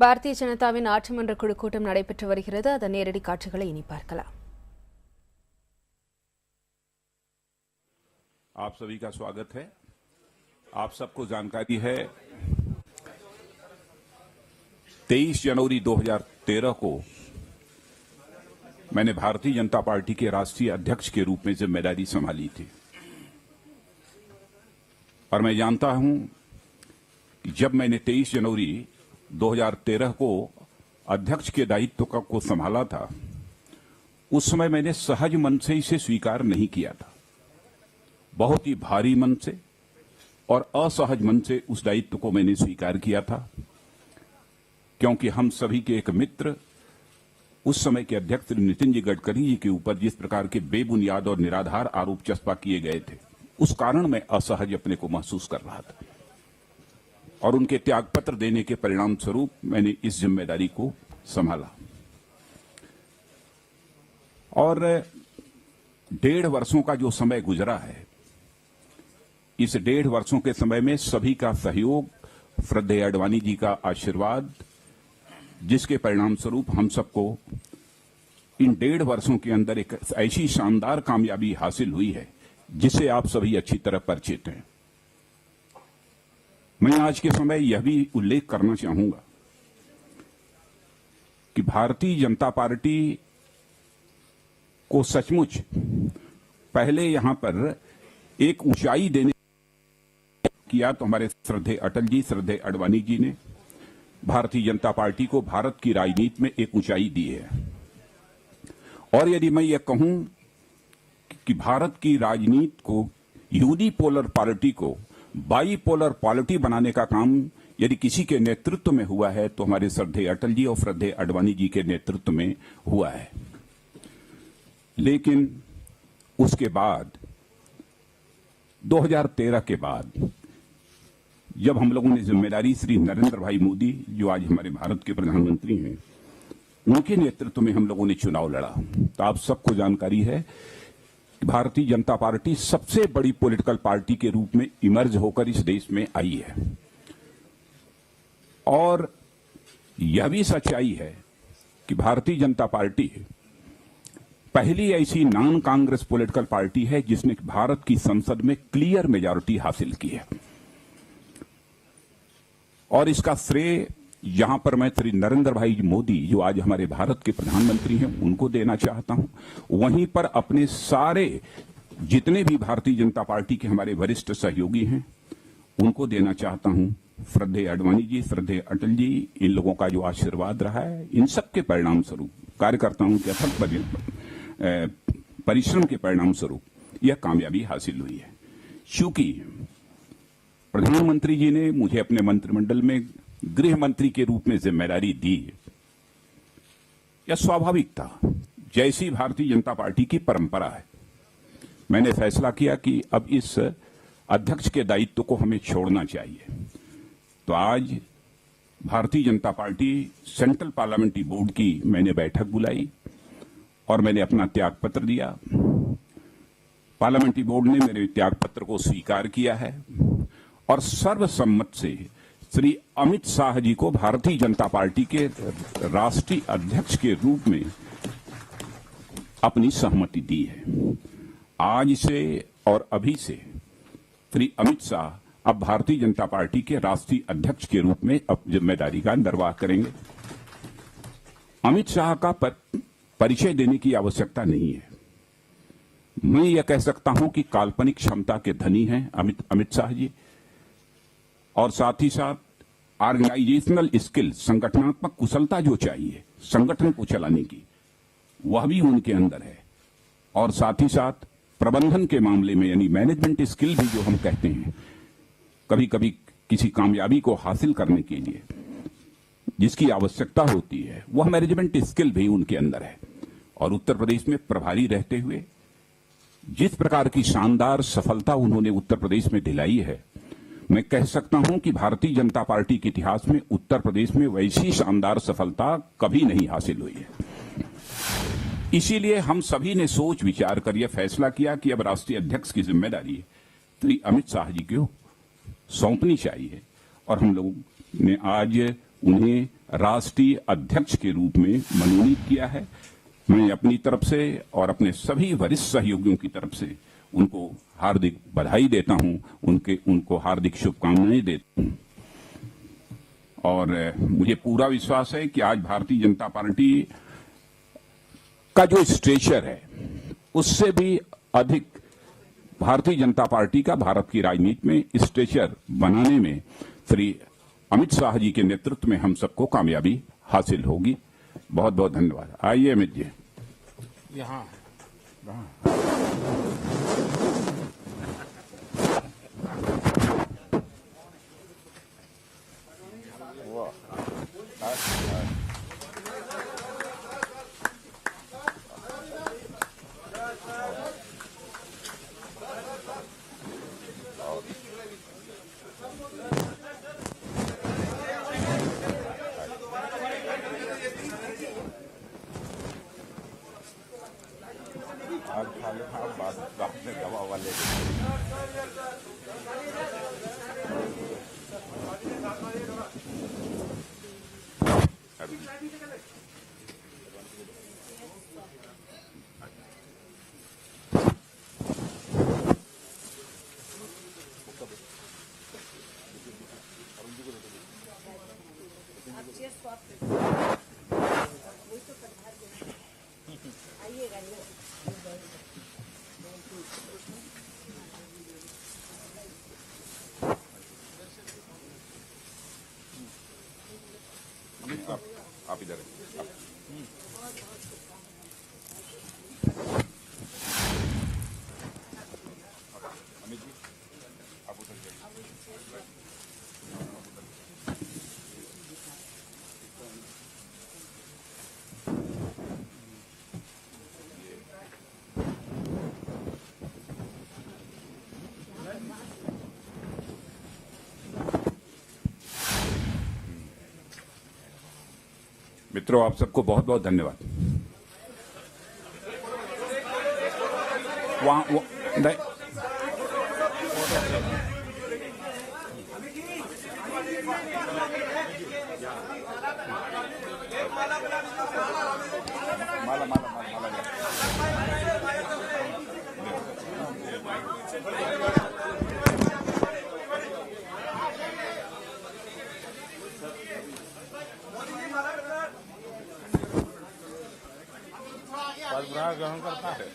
பாரதிய ஜனதாவின் ஆட்சிமன்ற குழு கூட்டம் நடைபெற்று வருகிறது. அதன் நேரடி காட்சிகளை இனி பார்க்கலாம். आप सभी का स्वागत है। आप सबको जानकारी है 23 जनवरी 2013 को मैंने भारतीय जनता पार्टी के राष्ट्रीय अध्यक्ष के रूप में जिम्मेदारी संभाली थी और मैं जानता हूं कि जब मैंने 23 जनवरी 2013 को अध्यक्ष के दायित्व को संभाला था, उस समय मैंने सहज मन से इसे स्वीकार नहीं किया था। बहुत ही भारी मन से और असहज मन से उस दायित्व को मैंने स्वीकार किया था, क्योंकि हम सभी के एक मित्र उस समय के अध्यक्ष नितिन जी गडकरी जी के ऊपर जिस प्रकार के बेबुनियाद और निराधार आरोप चस्पा किए गए थे, उस कारण मैं असहज अपने को महसूस कर रहा था और उनके त्यागपत्र देने के परिणाम स्वरूप मैंने इस जिम्मेदारी को संभाला। और 1.5 वर्षों का जो समय गुजरा है, इस 1.5 वर्षों के समय में सभी का सहयोग, श्रद्धेय अडवाणी जी का आशीर्वाद, जिसके परिणाम स्वरूप हम सबको इन 1.5 वर्षों के अंदर एक ऐसी शानदार कामयाबी हासिल हुई है जिससे आप सभी अच्छी तरह परिचित हैं। मैं आज के समय यह भी उल्लेख करना चाहूंगा कि भारतीय जनता पार्टी को सचमुच पहले यहां पर एक ऊंचाई देने किया तो हमारे श्रद्धेय अटल जी, श्रद्धेय अडवाणी जी ने भारतीय जनता पार्टी को भारत की राजनीति में एक ऊंचाई दी है। और यदि मैं ये कहूं कि भारत की राजनीति को, यूनिपोलर पार्टी को बाईपोलर पॉलिटी बनाने का काम यदि किसी के नेतृत्व में हुआ है तो हमारे श्रद्धेय अटल जी और श्रद्धेय अडवाणी जी के नेतृत्व में हुआ है। लेकिन उसके बाद 2013 के बाद जब हम लोगों ने जिम्मेदारी श्री नरेंद्र भाई मोदी, जो आज हमारे भारत के प्रधानमंत्री हैं, उनके नेतृत्व में हम लोगों ने चुनाव लड़ा, तो आप सबको जानकारी है कि भारतीय जनता पार्टी सबसे बड़ी पॉलिटिकल पार्टी के रूप में इमर्ज होकर इस देश में आई है। और यह भी सच्चाई है कि भारतीय जनता पार्टी पहली ऐसी नॉन कांग्रेस पॉलिटिकल पार्टी है जिसने भारत की संसद में क्लियर मेजॉरिटी हासिल की है। और इसका श्रेय यहां पर मैं श्री नरेंद्र भाई मोदी, जो आज हमारे भारत के प्रधानमंत्री हैं, उनको देना चाहता हूं। वहीं पर अपने सारे जितने भी भारतीय जनता पार्टी के हमारे वरिष्ठ सहयोगी हैं, उनको देना चाहता हूं। श्रद्धेय अडवाणी जी, श्रद्धेय अटल जी, इन लोगों का जो आशीर्वाद रहा है, इन सब के परिणाम स्वरूप, कार्यकर्ताओं के अथक परिश्रम के परिणाम स्वरूप यह कामयाबी हासिल हुई है। चूंकि प्रधानमंत्री जी ने मुझे अपने मंत्रिमंडल में गृह मंत्री के रूप में जिम्मेदारी दी, यह स्वाभाविक था, जैसी भारतीय जनता पार्टी की परंपरा है। मैंने फैसला किया कि अब इस अध्यक्ष के दायित्व को हमें छोड़ना चाहिए। तो आज Bharatiya Janata party central parliamentary board की मैंने बैठक बुलाई और मैंने अपना त्यागपत्र दिया। पार्लियामेंट्री बोर्ड ने मेरे त्यागपत्र को स्वीकार किया है और सर्वसम्मत से श्री अमित शाह जी को भारतीय जनता पार्टी के राष्ट्रीय अध्यक्ष के रूप में अपनी सहमति दी है। आज से और अभी से श्री अमित शाह अब भारतीय जनता पार्टी के राष्ट्रीय अध्यक्ष के रूप में अब जिम्मेदारी का निर्वाह करेंगे। अमित शाह का परिचय देने की आवश्यकता नहीं है। मैं यह कह सकता हूं कि काल्पनिक क्षमता के धनी हैं अमित शाह जी, और साथ ही साथ ऑर्गेनाइजेशनल स्किल, संगठनात्मक कुशलता जो चाहिए संगठन को चलाने की, वह भी उनके अंदर है। और साथ ही साथ प्रबंधन के मामले में, यानी मैनेजमेंट स्किल भी जो हम कहते हैं, कभी कभी किसी कामयाबी को हासिल करने के लिए जिसकी आवश्यकता होती है, वह मैनेजमेंट स्किल भी उनके अंदर है। और उत्तर प्रदेश में प्रभारी रहते हुए जिस प्रकार की शानदार सफलता उन्होंने उत्तर प्रदेश में दिलाई है, मैं कह सकता हूं कि भारतीय जनता पार्टी के इतिहास में उत्तर प्रदेश में वैसी शानदार सफलता कभी नहीं हासिल हुई है। इसीलिए हम सभी ने सोच विचार कर यह फैसला किया कि अब राष्ट्रीय अध्यक्ष की जिम्मेदारी श्री अमित शाह जी को सौंपनी चाहिए और हम लोगों ने आज उन्हें राष्ट्रीय अध्यक्ष के रूप में मनोनीत किया है। मैं अपनी तरफ से और अपने सभी वरिष्ठ सहयोगियों की तरफ से उनको हार्दिक बधाई देता हूं, उनको हार्दिक शुभकामनाएं देता हूं। और मुझे पूरा विश्वास है कि आज भारतीय जनता पार्टी का जो स्ट्रेचर है उससे भी अधिक भारतीय जनता पार्टी का भारत की राजनीति में स्ट्रेचर बनाने में श्री अमित शाह जी के नेतृत्व में हम सबको कामयाबी हासिल होगी। बहुत बहुत धन्यवाद। आइए अमित जी। यहाँ आज खाली बात में दवा वाले आप इधर अमित जी आप उधर जाइए। मित्रों, आप सबको बहुत बहुत धन्यवाद। माला माला माला ग्रहण करता है।